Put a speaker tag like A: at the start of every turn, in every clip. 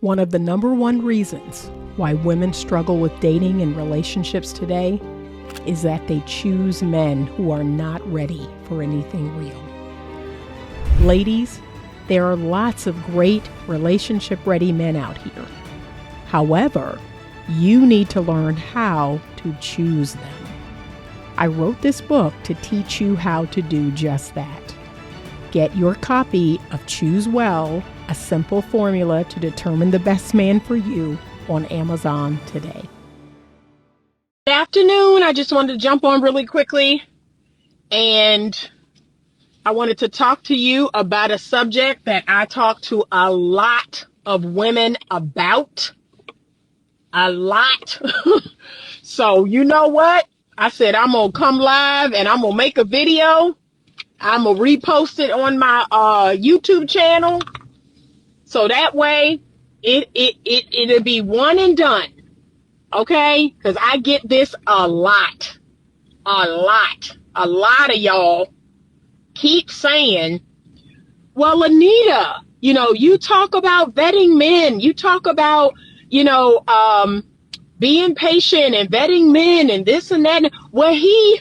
A: One of the number one reasons why women struggle with dating and relationships today is that they choose men who are not ready for anything real. Ladies, there are lots of great relationship-ready men out here. However, you need to learn how to choose them. I wrote this book to teach you how to do just that. Get your copy of Choose Well, a simple formula to determine the best man for you on Amazon today.
B: Good afternoon. I just wanted to jump on really quickly, and I wanted to talk to you about a subject that I talk to a lot of women about. A lot. So you know what? I said I'm going to come live and I'm going to make a video. I'm going to repost it on my YouTube channel. So that way it'll be one and done. Okay? Because I get this a lot. A lot of y'all keep saying, well, Anita, you talk about vetting men. You talk about, being patient and vetting men and this and that. Well, he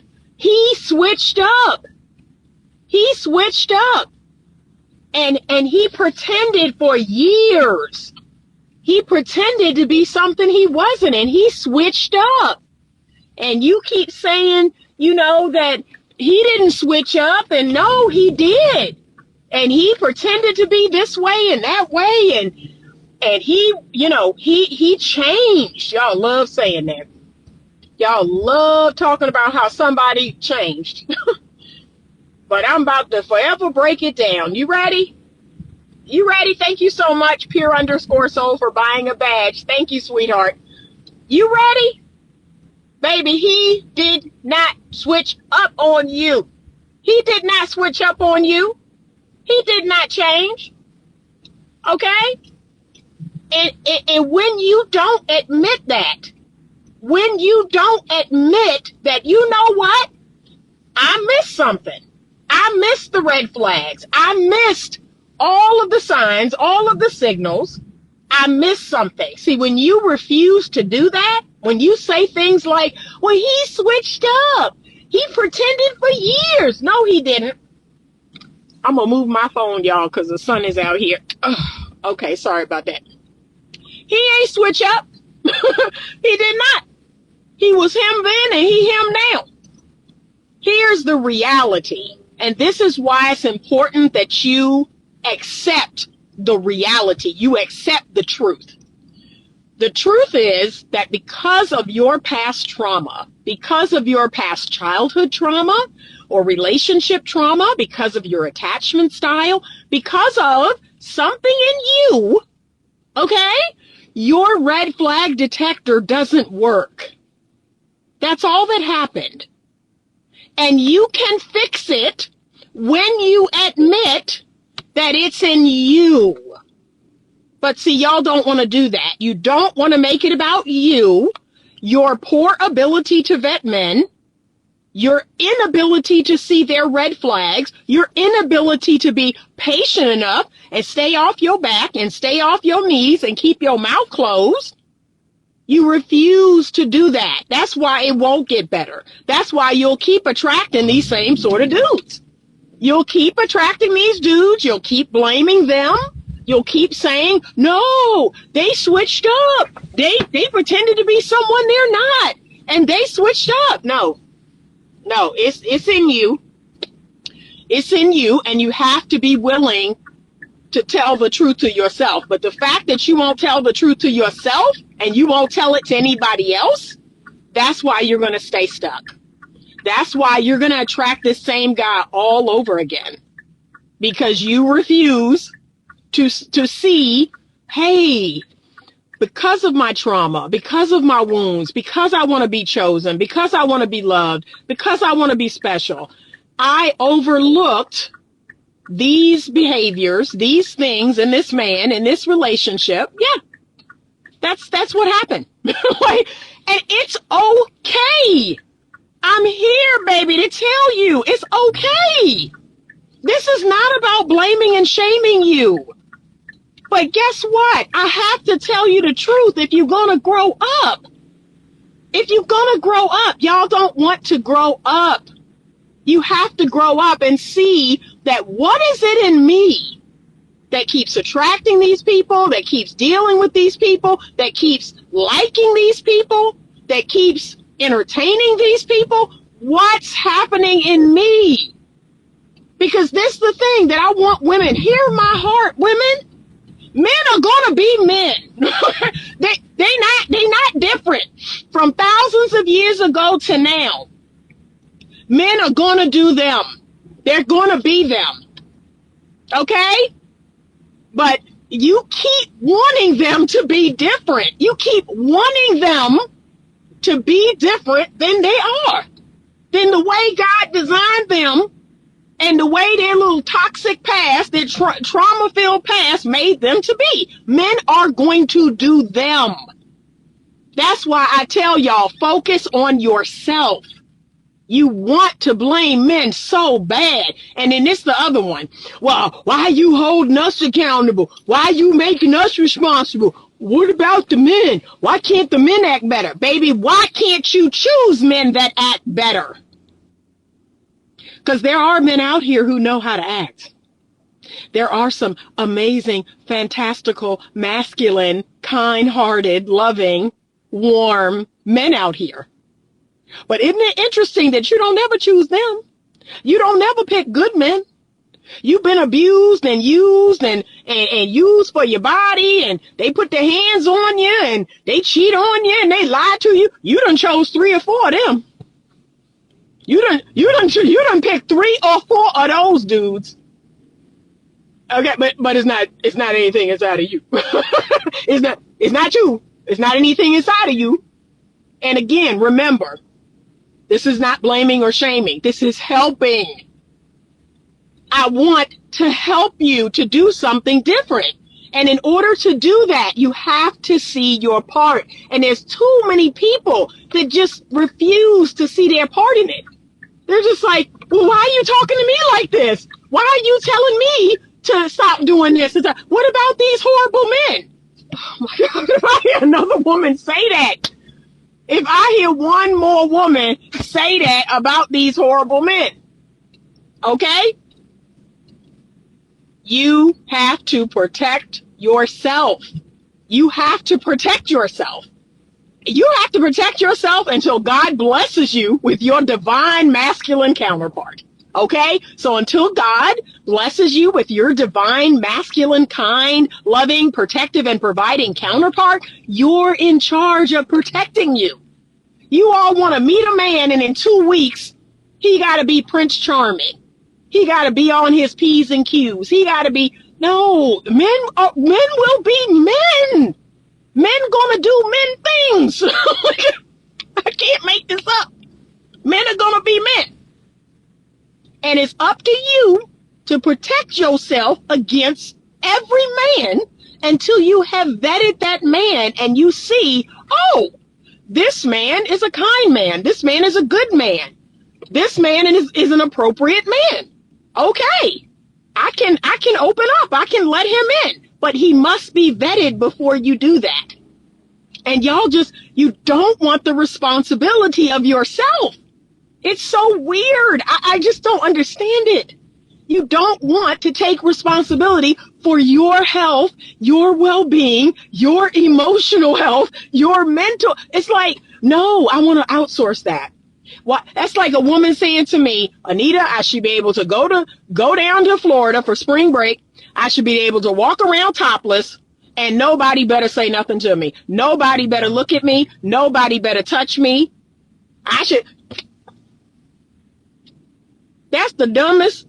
B: switched up. He switched up. And he pretended for years. He pretended to be something he wasn't, and he switched up. And you keep saying, that he didn't switch up, and no, he did. And he pretended to be this way and that way, and he changed. Y'all love saying that. Y'all love talking about how somebody changed. But I'm about to forever break it down. You ready? You ready? Thank you so much, pure_soul, for buying a badge. Thank you, sweetheart. You ready? Baby, he did not switch up on you. He did not switch up on you. He did not change. Okay? And when you don't admit that, when you don't admit that, you know what? I missed something. I missed the red flags. I missed all of the signs, all of the signals. I missed something. See, when you refuse to do that, when you say things like, well, he switched up. He pretended for years. No, he didn't. I'm going to move my phone, y'all, because the sun is out here. Ugh, okay, sorry about that. He ain't switch up. He did not. He was him then and he him now. Here's the reality. And this is why it's important that you accept the reality. You accept the truth. The truth is that because of your past trauma, because of your past childhood trauma or relationship trauma, because of your attachment style, because of something in you, okay, your red flag detector doesn't work. That's all that happened. And you can fix it when you admit that it's in you. But see, y'all don't want to do that. You don't want to make it about you, your poor ability to vet men, your inability to see their red flags, your inability to be patient enough and stay off your back and stay off your knees and keep your mouth closed. You refuse to do that. That's why it won't get better. That's why you'll keep attracting these same sort of dudes. You'll keep attracting these dudes. You'll keep blaming them. You'll keep saying, no, they switched up. They pretended to be someone they're not. And they switched up. No, it's in you. It's in you, and you have to be willing to tell the truth to yourself. But the fact that you won't tell the truth to yourself and you won't tell it to anybody else, that's why you're going to stay stuck. That's why you're going to attract this same guy all over again. Because you refuse to see, hey, because of my trauma, because of my wounds, because I want to be chosen, because I want to be loved, because I want to be special, I overlooked these behaviors, these things in this man, in this relationship. Yeah, that's what happened. Like, and it's okay. I'm here, baby, to tell you it's okay. This is not about blaming and shaming you. But guess what? I have to tell you the truth. If you're going to grow up, y'all don't want to grow up. You have to grow up and see that what is it in me that keeps attracting these people, that keeps dealing with these people, that keeps liking these people, that keeps entertaining these people? What's happening in me? Because this is the thing that I want women, hear my heart, women. Men are gonna be men. They not different from thousands of years ago to now. Men are gonna do them. They're gonna be them. Okay? But you keep wanting them to be different. You keep wanting them to be different than they are, than the way God designed them. And the way their little toxic past, their trauma-filled past made them to be. Men are going to do them. That's why I tell y'all, focus on yourself. You want to blame men so bad. And then it's the other one. Well, why are you holding us accountable? Why are you making us responsible? What about the men? Why can't the men act better? Baby, why can't you choose men that act better? Because there are men out here who know how to act. There are some amazing, fantastical, masculine, kind-hearted, loving, warm men out here. But isn't it interesting that you don't ever choose them? You don't ever pick good men. You've been abused and used and used for your body, and they put their hands on you and they cheat on you and they lie to you. You done chose 3 or 4 of them. You done picked 3 or 4 of those dudes. Okay, but it's not anything inside of you. It's not you. It's not anything inside of you. And again, remember, this is not blaming or shaming. This is helping. I want to help you to do something different. And in order to do that, you have to see your part. And there's too many people that just refuse to see their part in it. They're just like, well, why are you talking to me like this? Why are you telling me to stop doing this? What about these horrible men? Oh my God, if I hear another woman say that, if I hear one more woman say that about these horrible men, okay? You have to protect yourself. You have to protect yourself. You have to protect yourself until God blesses you with your divine masculine counterpart. Okay? So until God blesses you with your divine masculine, kind, loving, protective, and providing counterpart, you're in charge of protecting you. You all want to meet a man and in 2 weeks, he got to be Prince Charming. He got to be on his P's and Q's. He got to be, no, men will be men. Men gonna do men things. I can't make this up. Men are gonna be men. And it's up to you to protect yourself against every man until you have vetted that man and you see, oh, this man is a kind man. This man is a good man. This man is an appropriate man. Okay. I can open up. I can let him in. But he must be vetted before you do that. And y'all you don't want the responsibility of yourself. It's so weird. I just don't understand it. You don't want to take responsibility for your health, your well-being, your emotional health, your mental. It's like, no, I want to outsource that. What? That's like a woman saying to me, Anita, I should be able to go down to Florida for spring break. I should be able to walk around topless and nobody better say nothing to me. Nobody better look at me. Nobody better touch me. That's the dumbest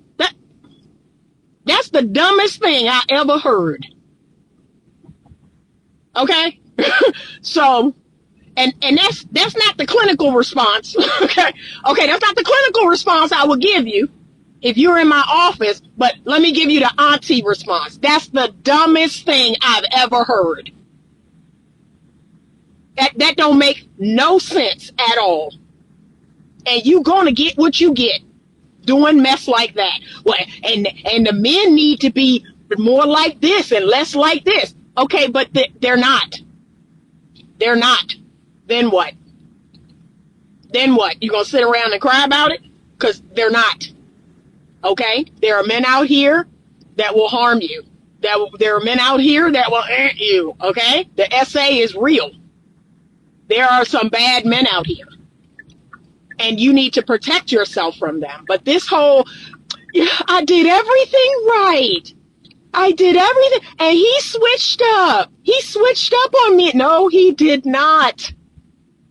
B: thing I ever heard. Okay? So, and that's not the clinical response. Okay, that's not the clinical response I will give you if you're in my office, but let me give you the auntie response. That's the dumbest thing I've ever heard. That don't make no sense at all. And you gonna get what you get doing mess like that. Well, and the men need to be more like this and less like this. Okay, but they're not. They're not. Then what? Then what? You gonna sit around and cry about it? Because they're not. Okay? There are men out here that will harm you. There are men out here that will hurt you. Okay? The SA is real. There are some bad men out here. And you need to protect yourself from them. But this whole, I did everything right. I did everything. And he switched up. He switched up on me. No, he did not.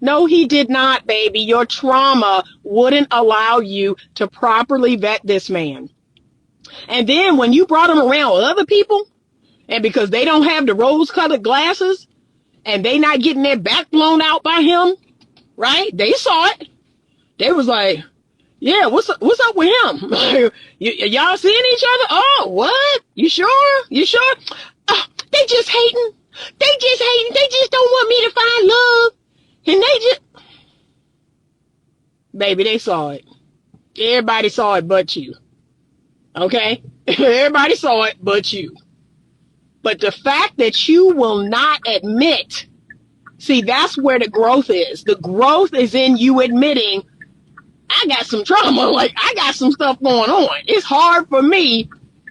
B: No, he did not, baby. Your trauma wouldn't allow you to properly vet this man. And then when you brought him around with other people, and because they don't have the rose-colored glasses, and they not getting their back blown out by him, right? They saw it. They was like, yeah, what's up with him? Y'all seeing each other? Oh, what? You sure? You sure? They just hating. They just hating. They just don't want me to find love. And they just, baby, they saw it. Everybody saw it but you. Okay? Everybody saw it but you. But the fact that you will not admit, see, that's where the growth is. The growth is in you admitting, I got some trauma. Like, I got some stuff going on. It's hard for me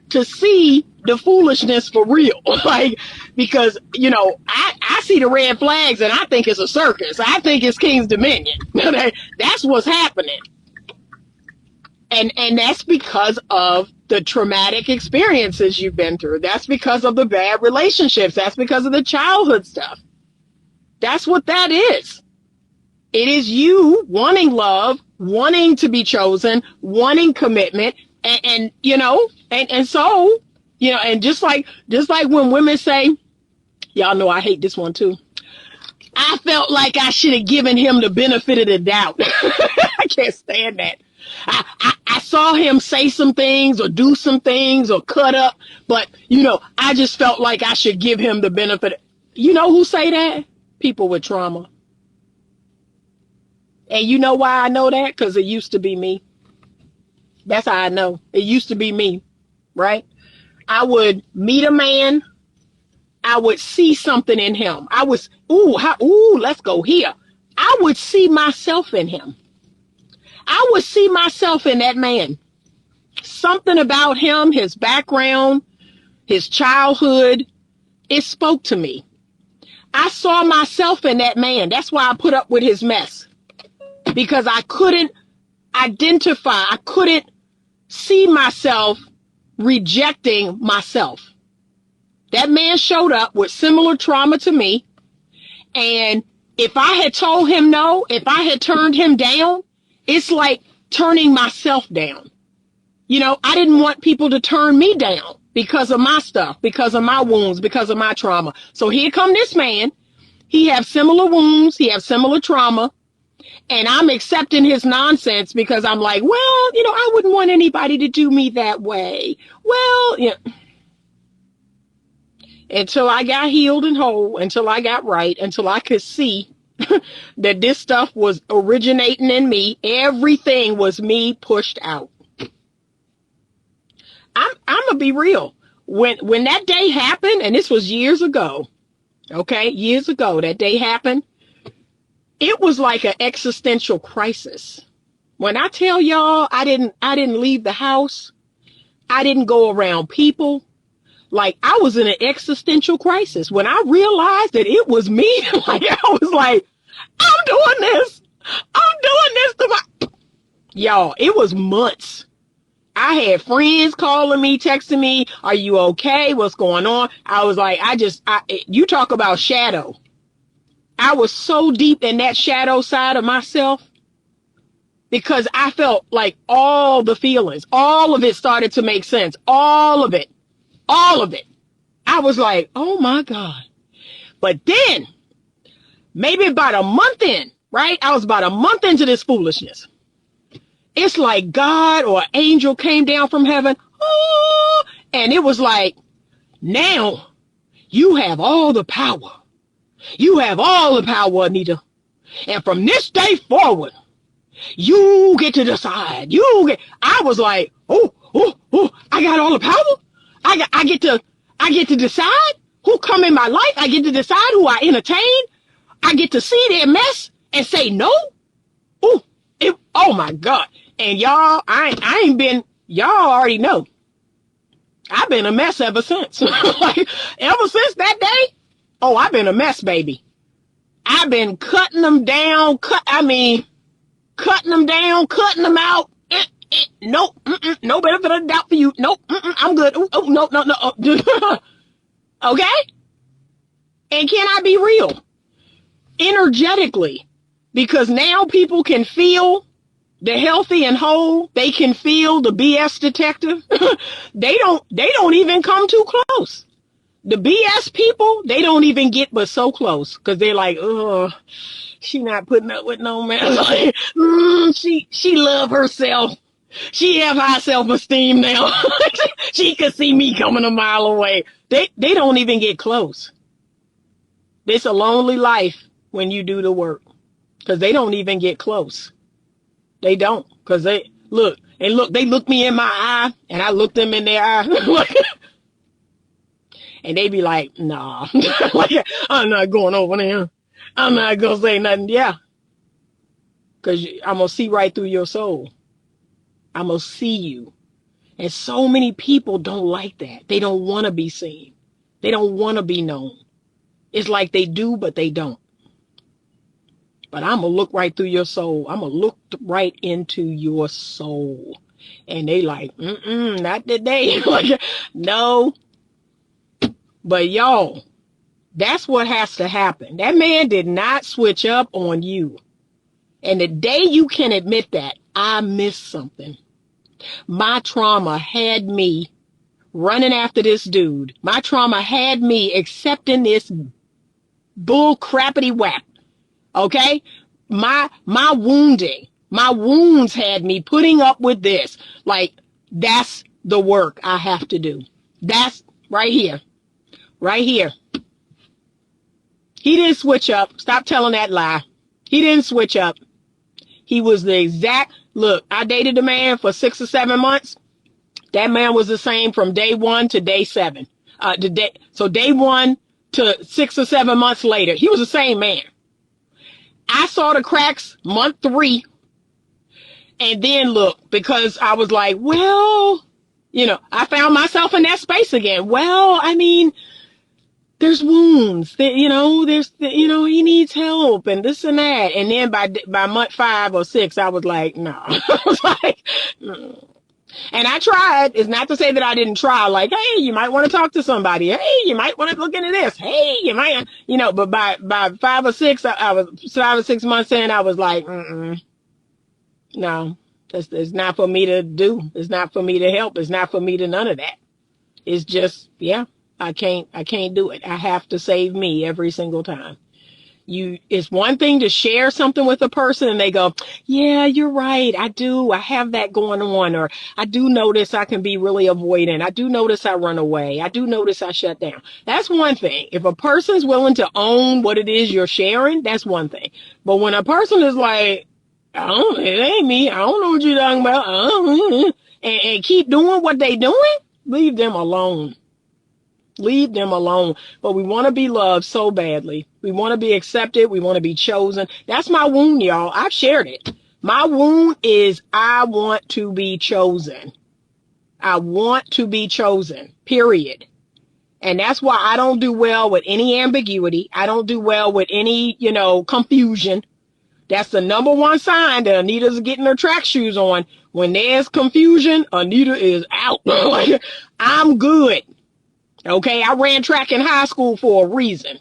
B: to see the foolishness for real. Like, because, I see the red flags and I think it's a circus. I think it's King's Dominion. That's what's happening. And that's because of the traumatic experiences you've been through. That's because of the bad relationships. That's because of the childhood stuff. That's what that is. It is you wanting love, wanting to be chosen, wanting commitment, and so, and just like when women say, y'all know I hate this one too. I felt like I should have given him the benefit of the doubt. I can't stand that. I saw him say some things or do some things or cut up, but I just felt like I should give him the benefit. You know who say that? People with trauma. And you know why I know that? Because it used to be me. That's how I know. It used to be me, right? I would meet a man. I would see something in him. I was, let's go here. I would see myself in him. I would see myself in that man. Something about him, his background, his childhood, it spoke to me. I saw myself in that man. That's why I put up with his mess. Because I couldn't identify, I couldn't see myself rejecting myself. That man showed up with similar trauma to me. And if I had told him no, if I had turned him down, it's like turning myself down. I didn't want people to turn me down because of my stuff, because of my wounds, because of my trauma. So here come this man. He has similar wounds. He has similar trauma. And I'm accepting his nonsense because I'm like, well, I wouldn't want anybody to do me that way. Well, until I got healed and whole, until I got right, until I could see that this stuff was originating in me, everything was me pushed out. I'm gonna be real. When that day happened, and this was years ago, years ago, that day happened, it was like an existential crisis. When I tell y'all, I didn't leave the house. I didn't go around people. Like, I was in an existential crisis. When I realized that it was me, like, I was like, I'm doing this. I'm doing this to my... Y'all, it was months. I had friends calling me, texting me, are you okay? What's going on? I was like, you talk about shadow. I was so deep in that shadow side of myself because I felt like all the feelings, all of it started to make sense. All of it. I was like, oh my God. But then maybe about a month in, right? I was about a month into this foolishness. It's like God or an angel came down from heaven. Oh, and it was like, now you have all the power. You have all the power, Anita. And from this day forward, you get to decide. I was like, I got all the power. I get to decide who come in my life. I get to decide who I entertain. I get to see their mess and say no. Ooh, oh my God. And y'all, I ain't been, y'all already know. I've been a mess ever since. Like, ever since that day, oh, I've been a mess, baby. I've been cutting them down, cutting them down, cutting them out. Nope, no benefit of the doubt for you. Nope, I'm good. Oh, no. Okay? And can I be real? Energetically. Because now people can feel the healthy and whole. They can feel the BS detective. They don't even come too close. The BS people, they don't even get but so close. Because they're like, oh, she not putting up with no man. Like, she love herself. She have high self-esteem now. She could see me coming a mile away. They don't even get close. It's a lonely life when you do the work. Because they don't even get close. They don't. Because they look me in my eye, and I look them in their eye. And they be like, nah. Like, I'm not going over there. I'm not going to say nothing. Yeah. Because I'm going to see right through your soul. I'm going to see you. And so many people don't like that. They don't want to be seen. They don't want to be known. It's like they do, but they don't. But I'm going to look right through your soul. I'm going to look right into your soul. And they like, not today. Like, no. But y'all, that's what has to happen. That man did not switch up on you. And the day you can admit that, I missed something. My trauma had me running after this dude. My trauma had me accepting this bull crappity whack. Okay? My wounds had me putting up with this. Like, that's the work I have to do. That's right here. Right here. He didn't switch up. Stop telling that lie. He didn't switch up. He was the exact, look, I dated the man for 6 or 7 months. That man was the same from day 1 to day 7. So day 1 to 6 or 7 months later, he was the same man. I saw the cracks month 3. And then look, because I was like, well, I found myself in that space again. Well, I mean, there's wounds, he needs help and this and that. And then by month 5 or 6, I was like, no. I was like, no. And I tried. It's not to say that I didn't try. Like, hey, you might want to talk to somebody. Hey, you might want to look into this. Hey, you might, but by 5 or 6, I was 5 or 6 months in, I was like, no, it's not for me to do. It's not for me to help. It's not for me to none of that. It's just, yeah. I can't do it. I have to save me every single time. It's one thing to share something with a person and they go, yeah, you're right. I do. I have that going on. Or I do notice I can be really avoidant. I do notice I run away. I do notice I shut down. That's one thing. If a person's willing to own what it is you're sharing, that's one thing. But when a person is like, it ain't me. I don't know what you're talking about. And keep doing what they doing, leave them alone. Leave them alone. But we want to be loved so badly. We want to be accepted. We want to be chosen. That's my wound, y'all. I've shared it. My wound is I want to be chosen. I want to be chosen, period. And that's why I don't do well with any ambiguity. I don't do well with any, confusion. That's the number one sign that Anita's getting her track shoes on. When there's confusion, Anita is out. I'm good. Okay, I ran track in high school for a reason.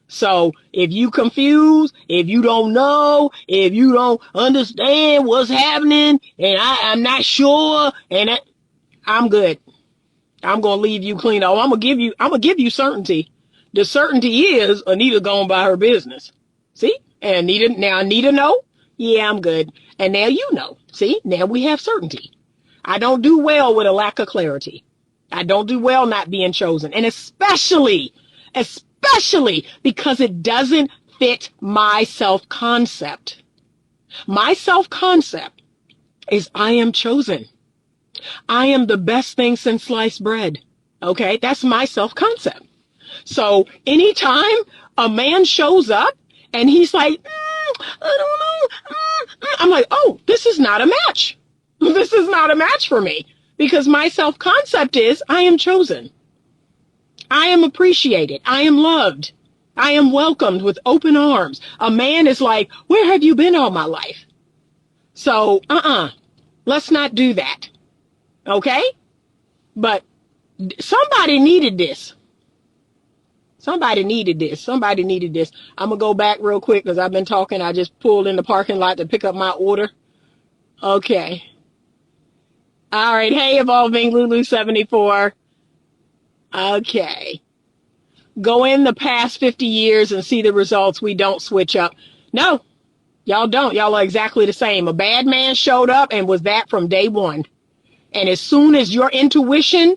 B: So if you confused, if you don't know, if you don't understand what's happening, and I'm not sure, I'm good. I'm gonna leave you clean. Oh, I'm gonna give you certainty. The certainty is Anita going by her business. See? And Anita know? Yeah, I'm good. And now you know. See? Now we have certainty. I don't do well with a lack of clarity. I don't do well not being chosen. And especially because it doesn't fit my self-concept. My self-concept is I am chosen. I am the best thing since sliced bread. Okay, that's my self-concept. So anytime a man shows up and he's like, I don't know, I'm like, oh, this is not a match. This is not a match for me, because my self-concept is I am chosen. I am appreciated. I am loved. I am welcomed with open arms. A man is like, where have you been all my life? So, let's not do that. Okay? But somebody needed this. Somebody needed this. Somebody needed this. I'm going to go back real quick because I've been talking. I just pulled in the parking lot to pick up my order. Okay. All right. Hey, Evolving Lulu 74. Okay. Go in the past 50 years and see the results. We don't switch up. No, y'all don't. Y'all are exactly the same. A bad man showed up and was that from day one. And as soon as your intuition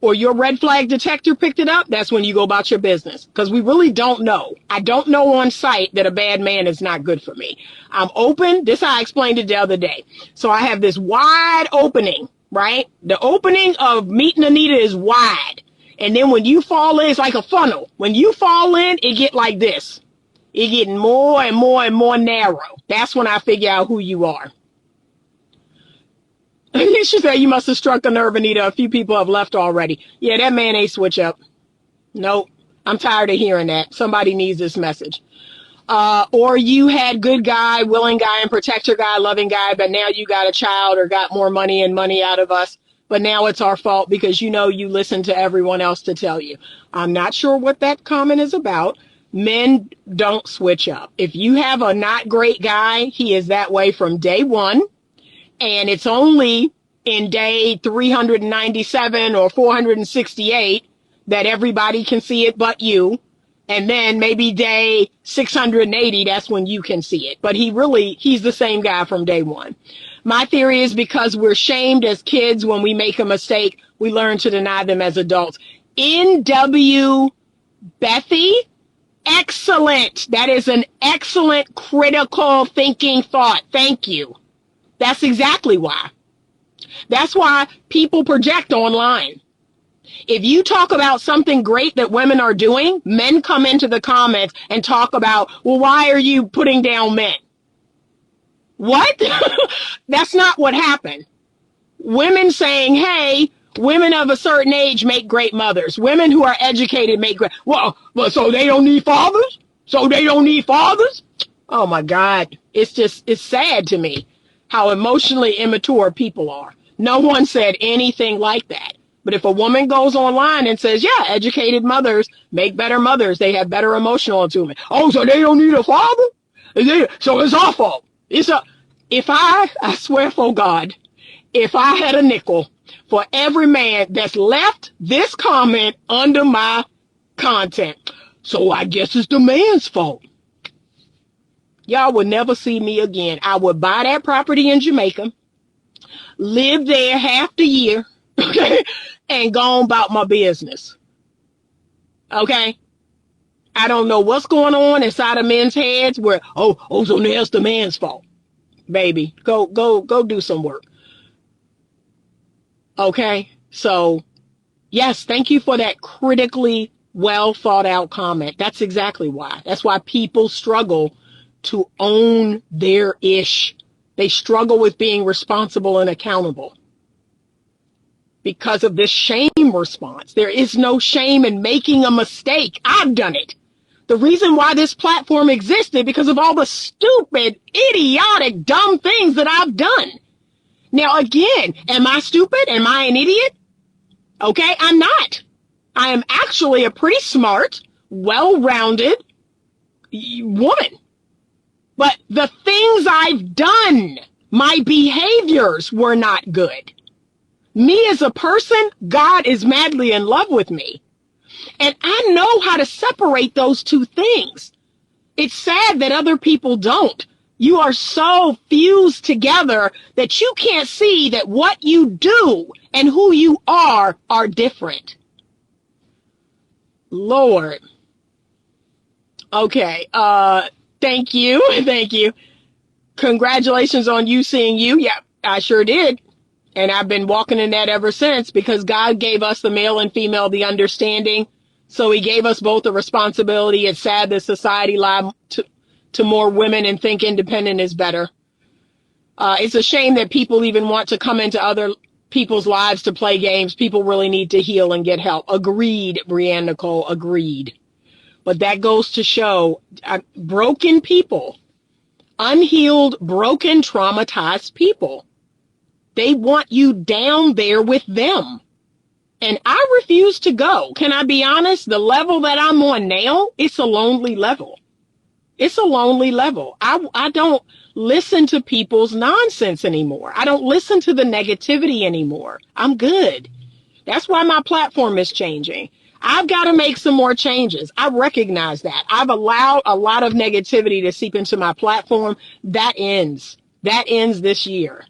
B: or your red flag detector picked it up, that's when you go about your business. Because we really don't know. I don't know on sight that a bad man is not good for me. I'm open. This I explained it the other day. So I have this wide opening, right? The opening of meeting Anita is wide. And then when you fall in, it's like a funnel. When you fall in, it get like this. It getting more and more and more narrow. That's when I figure out who you are. She said, you must have struck a nerve, Anita. A few people have left already. Yeah, that man ain't switch up. Nope. I'm tired of hearing that. Somebody needs this message. Or you had good guy, willing guy, and protector guy, loving guy, but now you got a child or got more money and money out of us. But now it's our fault because you listen to everyone else to tell you. I'm not sure what that comment is about. Men don't switch up. If you have a not great guy, he is that way from day one. And it's only in day 397 or 468 that everybody can see it but you. And then maybe day 680, that's when you can see it. But he's the same guy from day one. My theory is because we're shamed as kids when we make a mistake, we learn to deny them as adults. N.W. Bethy, excellent. That is an excellent critical thinking thought. Thank you. That's exactly why. That's why people project online. If you talk about something great that women are doing, men come into the comments and talk about, well, why are you putting down men? What? That's not what happened. Women saying, hey, women of a certain age make great mothers. Women who are educated make great. Well, so they don't need fathers? So they don't need fathers? Oh my God. It's sad to me how emotionally immature people are. No one said anything like that. But if a woman goes online and says, yeah, educated mothers make better mothers, they have better emotional attunement. Oh, so they don't need a father? So it's our fault. I swear for God, if I had a nickel for every man that's left this comment under my content, so I guess it's the man's fault. Y'all would never see me again. I would buy that property in Jamaica, live there half the year, okay, and go on about my business. Okay? I don't know what's going on inside of men's heads where, so now it's the man's fault. Baby, go do some work. Okay? So, yes, thank you for that critically well thought out comment. That's exactly why. That's why people struggle to own their ish. They struggle with being responsible and accountable because of this shame response. There is no shame in making a mistake. I've done it. The reason why this platform existed because of all the stupid, idiotic, dumb things that I've done. Now, again, am I stupid? Am I an idiot? Okay, I'm not. I am actually a pretty smart, well-rounded woman. But the things I've done, my behaviors were not good. Me as a person, God is madly in love with me. And I know how to separate those two things. It's sad that other people don't. You are so fused together that you can't see that what you do and who you are different. Lord. Okay. Thank you. Thank you. Congratulations on you seeing you. Yeah, I sure did. And I've been walking in that ever since, because God gave us, the male and female, the understanding. So he gave us both a responsibility. It's sad that society lied to more women and think independent is better. It's a shame that people even want to come into other people's lives to play games. People really need to heal and get help. Agreed, Brianne Nicole, agreed. But that goes to show broken people, unhealed, broken, traumatized people. They want you down there with them. And I refuse to go. Can I be honest? The level that I'm on now, it's a lonely level. It's a lonely level. I don't listen to people's nonsense anymore. I don't listen to the negativity anymore. I'm good. That's why my platform is changing. I've got to make some more changes. I recognize that. I've allowed a lot of negativity to seep into my platform. That ends. That ends this year.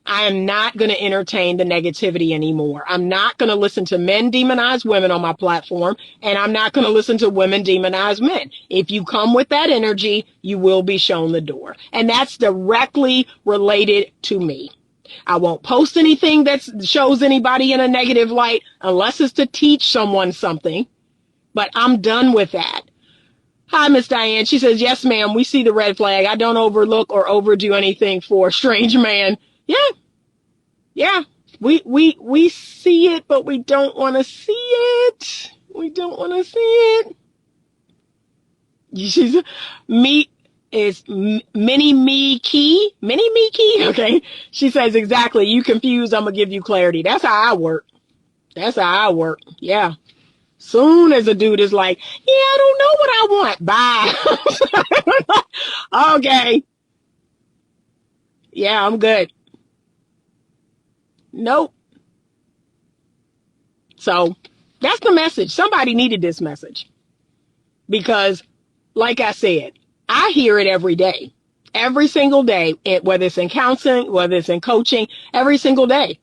B: I am not going to entertain the negativity anymore. I'm not going to listen to men demonize women on my platform, and I'm not going to listen to women demonize men. If you come with that energy, you will be shown the door. And that's directly related to me. I won't post anything that shows anybody in a negative light unless it's to teach someone something, but I'm done with that. Hi, Miss Diane. She says, yes, ma'am, we see the red flag. I don't overlook or overdo anything for a strange man. Yeah, we see it, but we don't want to see it. We don't want to see it. She's me is mini me key. Okay. She says, exactly. You confused. I'm going to give you clarity. That's how I work. Yeah. Soon as a dude is like, yeah, I don't know what I want. Bye. Okay. Yeah, I'm good. Nope. So that's the message. Somebody needed this message, because like I said, I hear it every day, every single day, whether it's in counseling, whether it's in coaching, every single day.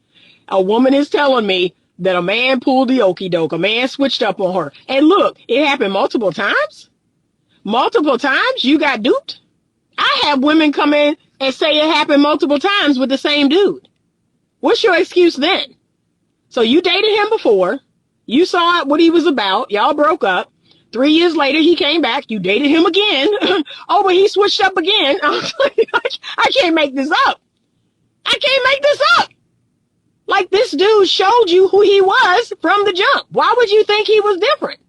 B: A woman is telling me that a man pulled the okie doke, a man switched up on her. And look, it happened multiple times. Multiple times you got duped. I have women come in and say it happened multiple times with the same dude. What's your excuse then? So you dated him before. You saw what he was about. Y'all broke up. 3 years later, he came back. You dated him again. Oh, but he switched up again. I can't make this up. Like, this dude showed you who he was from the jump. Why would you think he was different?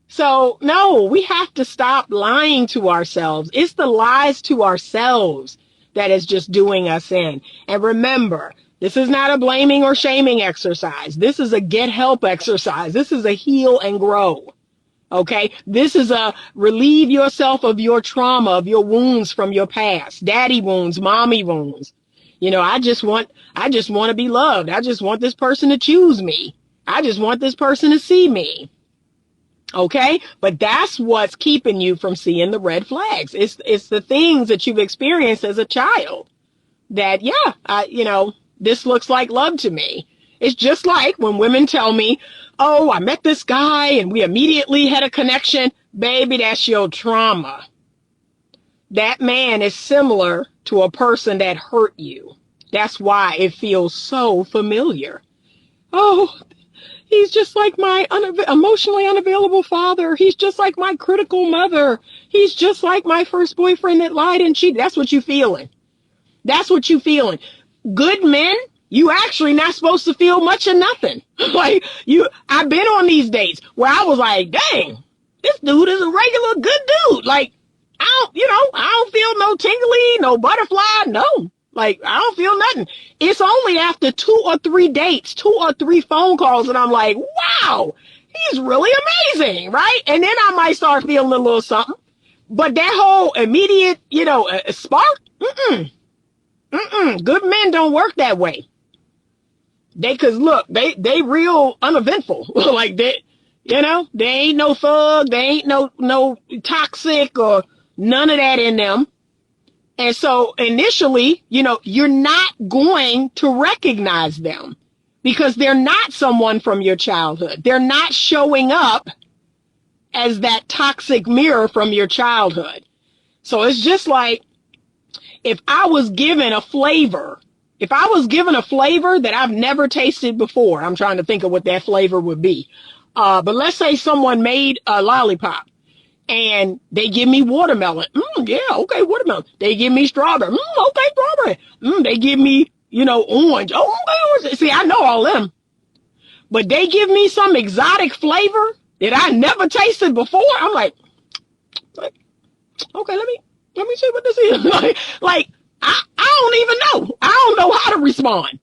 B: So, no, we have to stop lying to ourselves. It's the lies to ourselves that is just doing us in. And remember, this is not a blaming or shaming exercise. This is a get help exercise. This is a heal and grow. Okay. This is a relieve yourself of your trauma, of your wounds from your past, daddy wounds, mommy wounds. I just want to be loved. I just want this person to choose me. I just want this person to see me. Okay. But that's what's keeping you from seeing the red flags. It's the things that you've experienced as a child that, this looks like love to me. It's just like when women tell me, oh, I met this guy and we immediately had a connection. Baby, that's your trauma. That man is similar to a person that hurt you. That's why it feels so familiar. Oh, he's just like my emotionally unavailable father. He's just like my critical mother. He's just like my first boyfriend that lied and cheated. That's what you're feeling. Good men, you actually not supposed to feel much of nothing. I've been on these dates where I was like, dang, this dude is a regular good dude. Like, I don't feel no tingly, no butterfly, no. Like, I don't feel nothing. It's only after 2 or 3 dates, 2 or 3 phone calls, and I'm like, wow, he's really amazing, right? And then I might start feeling a little something. But that whole immediate, spark, good men don't work that way. Cause look, they real uneventful. Like they ain't no thug, they ain't no toxic or none of that in them. And so initially, you're not going to recognize them because they're not someone from your childhood. They're not showing up as that toxic mirror from your childhood. So it's just like, if I was given a flavor, If I was given a flavor that I've never tasted before, I'm trying to think of what that flavor would be. But let's say someone made a lollipop and they give me watermelon. Yeah, okay, watermelon. They give me strawberry. Okay, strawberry. They give me, orange. Oh, okay, orange. See, I know all them. But they give me some exotic flavor that I never tasted before. I'm like okay, let me see what this is. I don't even know. I don't know how to respond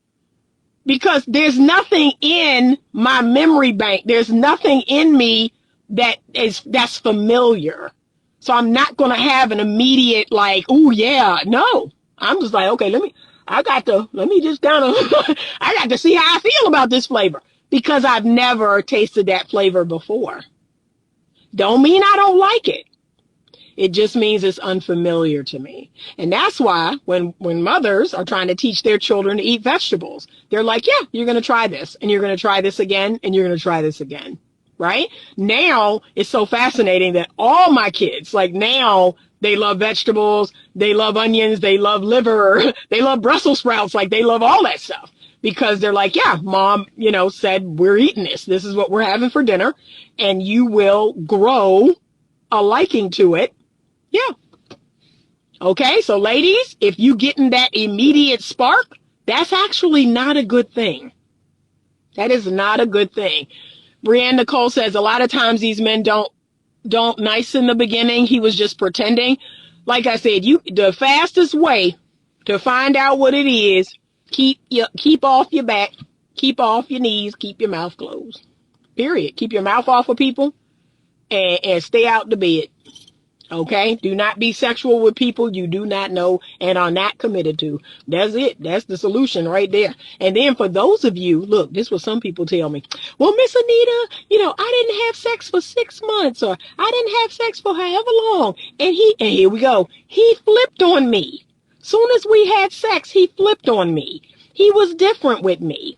B: because there's nothing in my memory bank. There's nothing in me that's familiar. So I'm not going to have an immediate oh yeah, no. I'm just like, okay, let me just kind of, I got to see how I feel about this flavor because I've never tasted that flavor before. Don't mean I don't like it. It just means it's unfamiliar to me. And that's why when mothers are trying to teach their children to eat vegetables, they're like, yeah, you're going to try this and you're going to try this again and you're going to try this again. Right? Now it's so fascinating that all my kids, now they love vegetables, they love onions, they love liver, they love Brussels sprouts, they love all that stuff because they're like, yeah, mom, said we're eating this. This is what we're having for dinner and you will grow a liking to it. Yeah. Okay, so ladies, if you getting that immediate spark, that's actually not a good thing. That is not a good thing. Brianne Nicole says a lot of times these men don't nice in the beginning. He was just pretending. Like I said, the fastest way to find out what it is, keep off your back, keep off your knees, keep your mouth closed. Period. Keep your mouth off of people and stay out the bed. Okay, do not be sexual with people you do not know and are not committed to. That's it. That's the solution right there. And then for those of you, look, this is what some people tell me. Well, Miss Anita, I didn't have sex for 6 months or I didn't have sex for however long. And here we go. He flipped on me. Soon as we had sex, he flipped on me. He was different with me.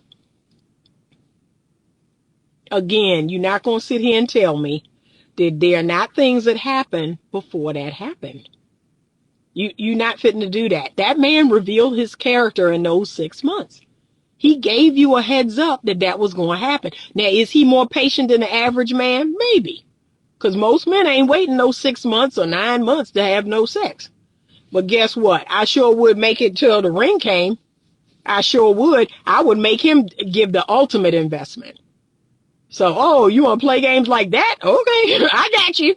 B: Again, you're not going to sit here and tell me there are not things that happened before that happened. You're not fitting to do that. That man revealed his character in those 6 months. He gave you a heads up that was going to happen. Now, is he more patient than the average man? Maybe. Because most men ain't waiting those 6 months or 9 months to have no sex. But guess what? I sure would make it till the ring came. I sure would. I would make him give the ultimate investment. So, you want to play games like that? Okay, I got you.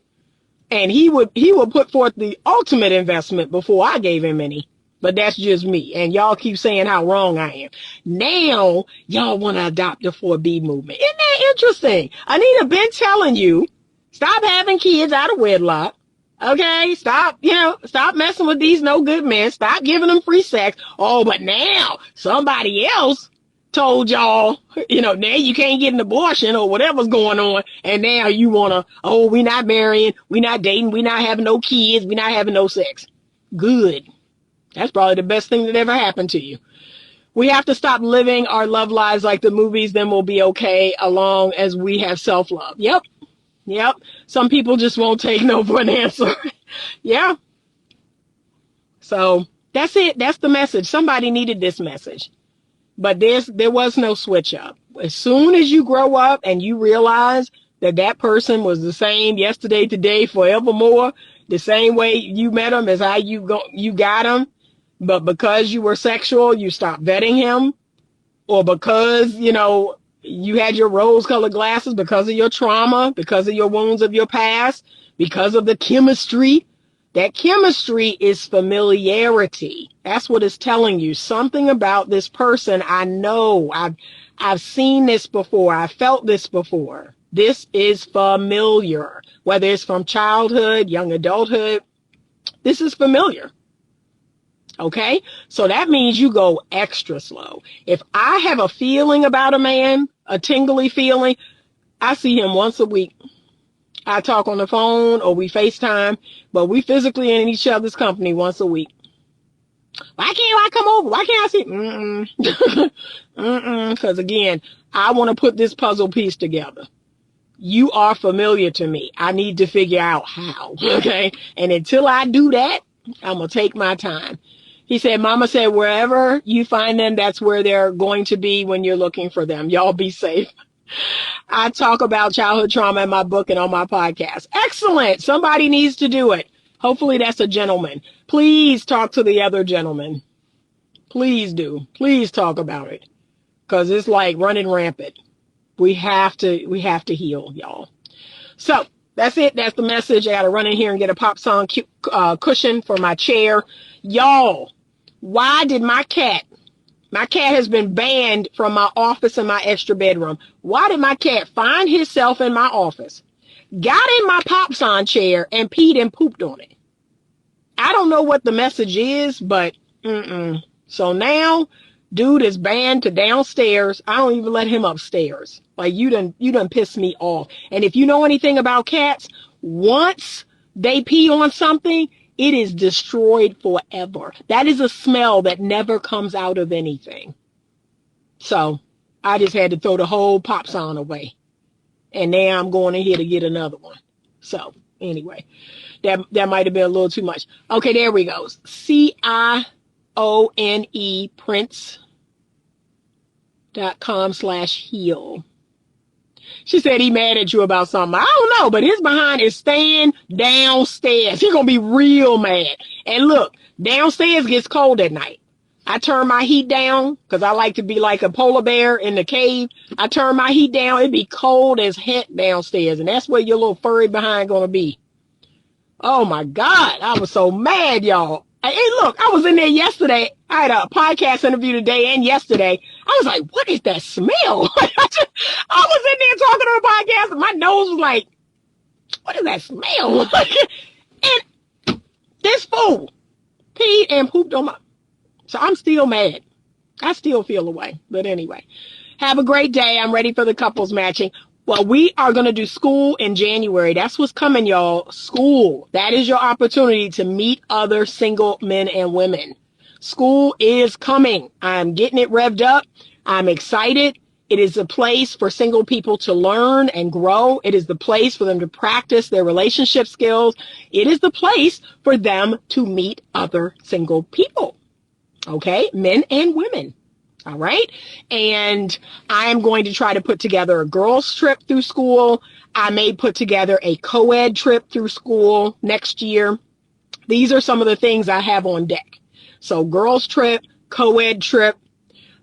B: And he would put forth the ultimate investment before I gave him any. But that's just me. And y'all keep saying how wrong I am. Now, y'all want to adopt the 4B movement. Isn't that interesting? Anita been telling you, stop having kids out of wedlock. Okay, stop messing with these no good men. Stop giving them free sex. Oh, but now somebody else told y'all, now you can't get an abortion or whatever's going on. And now you want to, we're not marrying, we're not dating, we're not having no kids, we're not having no sex. Good. That's probably the best thing that ever happened to you. We have to stop living our love lives like the movies, then we'll be okay, along as we have self-love. Yep. Some people just won't take no for an answer. Yeah. So that's it. That's the message. Somebody needed this message. But there was no switch up. As soon as you grow up and you realize that person was the same yesterday, today, forevermore, the same way you met him as how you got him, but because you were sexual, you stopped vetting him, or because, you had your rose-colored glasses because of your trauma, because of your wounds of your past, because of the chemistry. That chemistry is familiarity. That's what it's telling you. Something about this person. I know. I've seen this before. I felt this before. This is familiar. Whether it's from childhood, young adulthood, this is familiar. Okay? So that means you go extra slow. If I have a feeling about a man, a tingly feeling, I see him once a week. I talk on the phone or we FaceTime, but we physically in each other's company once a week. Why can't I come over? Why can't I see? Because again, I want to put this puzzle piece together. You are familiar to me. I need to figure out how. Okay. And until I do that, I'm going to take my time. He said, Mama said, wherever you find them, that's where they're going to be when you're looking for them. Y'all be safe. I talk about childhood trauma in my book and on my podcast. Excellent. Somebody needs to do it. Hopefully that's a gentleman. Please talk to the other gentleman. Please do. Please talk about it. Because it's like running rampant. We have to heal, y'all. So that's it. That's the message. I got to run in here and get a pop song cushion for my chair. Y'all, why did my cat has been banned from my office and my extra bedroom. Why did my cat find himself in my office, got in my pop song chair, and peed and pooped on it? I don't know what the message is, but So now, dude is banned to downstairs. I don't even let him upstairs. Like, you done pissed me off. And if you know anything about cats, once they pee on something, it is destroyed forever. That is a smell that never comes out of anything. So I just had to throw the whole pop song away. And now I'm going in here to get another one. So anyway, that might have been a little too much. Okay, there we go. CIONE prince.com/heal. She said he mad at you about something. I don't know, but his behind is staying downstairs. He gonna be real mad. And look, downstairs gets cold at night. I turn my heat down because I like to be like a polar bear in the cave. I turn my heat down. It'd be cold as heck downstairs. And that's where your little furry behind gonna be. Oh my God. I was so mad, y'all. Hey, look, I was in there yesterday. I had a podcast interview today and yesterday. I was like, what is that smell? I was in there talking on a podcast and my nose was like, what is that smell? And this fool peed and pooped on my... So I'm still mad. I still feel away. But anyway, have a great day. I'm ready for the couples matching. Well, we are going to do school in January. That's what's coming, y'all. School. That is your opportunity to meet other single men and women. School is coming. I'm getting it revved up. I'm excited. It is a place for single people to learn and grow. It is the place for them to practice their relationship skills. It is the place for them to meet other single people. Okay? Men and women. All right. And I'm going to try to put together a girls trip through school. I may put together a co-ed trip through school next year. These are some of the things I have on deck. So girls trip, co-ed trip.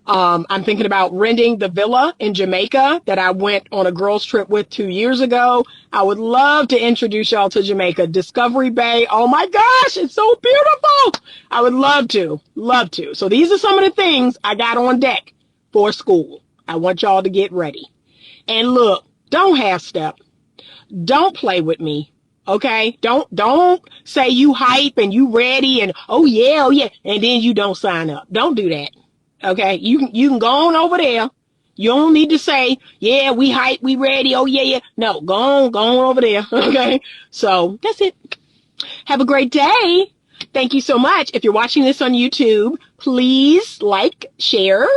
B: I'm thinking about renting the villa in Jamaica that I went on a girls trip with 2 years ago. I would love to introduce y'all to Jamaica. Discovery Bay. Oh my gosh, it's so beautiful. I would love to. So these are some of the things I got on deck for school. I want y'all to get ready. And look, don't half step. Don't play with me. Okay? Don't say you hype and you ready and oh yeah, and then you don't sign up. Don't do that. Okay, you can go on over there. You don't need to say, yeah, we hype, we ready, oh yeah. No, go on over there. Okay, so that's it. Have a great day. Thank you so much. If you're watching this on YouTube, please like, share,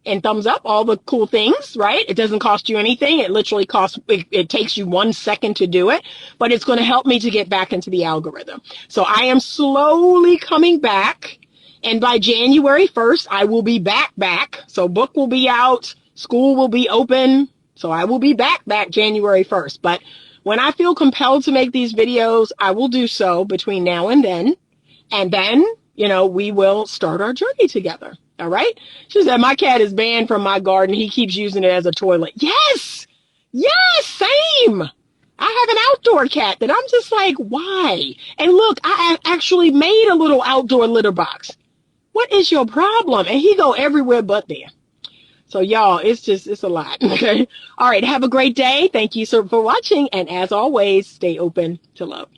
B: and thumbs up, all the cool things, right? It doesn't cost you anything. It literally it takes you 1 second to do it, but it's going to help me to get back into the algorithm. So I am slowly coming back. And by January 1st, I will be back. So book will be out. School will be open. So I will be back January 1st. But when I feel compelled to make these videos, I will do so between now and then. And then, we will start our journey together. All right? She said, my cat is banned from my garden. He keeps using it as a toilet. Yes, same. I have an outdoor cat that I'm just like, why? And look, I actually made a little outdoor litter box. What is your problem? And he go everywhere but there. So y'all, it's a lot. Okay. All right. Have a great day. Thank you so for watching. And as always, stay open to love.